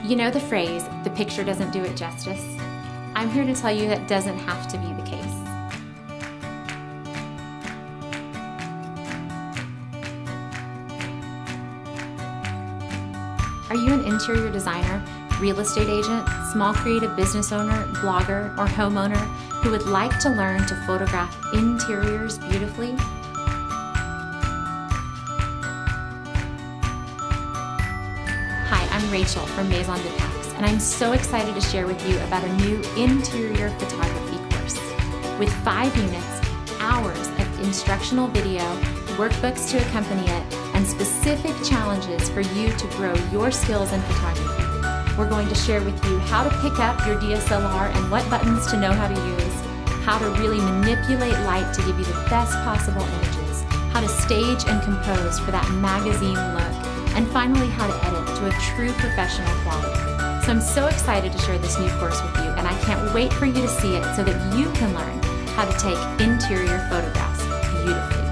You know the phrase, the picture doesn't do it justice? I'm here to tell you that doesn't have to be the case. Are you an interior designer, real estate agent, small creative business owner, blogger, or homeowner who would like to learn to photograph interiors beautifully? Hi, I'm Rachel from Maison, and I'm so excited to share with you about a new interior photography course. With 5 units, hours of instructional video, workbooks to accompany it, and specific challenges for you to grow your skills in photography. We're going to share with you how to pick up your DSLR and what buttons to know how to use, how to really manipulate light to give you the best possible images, how to stage and compose for that magazine look, and finally how to edit to a true professional quality. So I'm so excited to share this new course with you, and I can't wait for you to see it so that you can learn how to take interior photographs beautifully.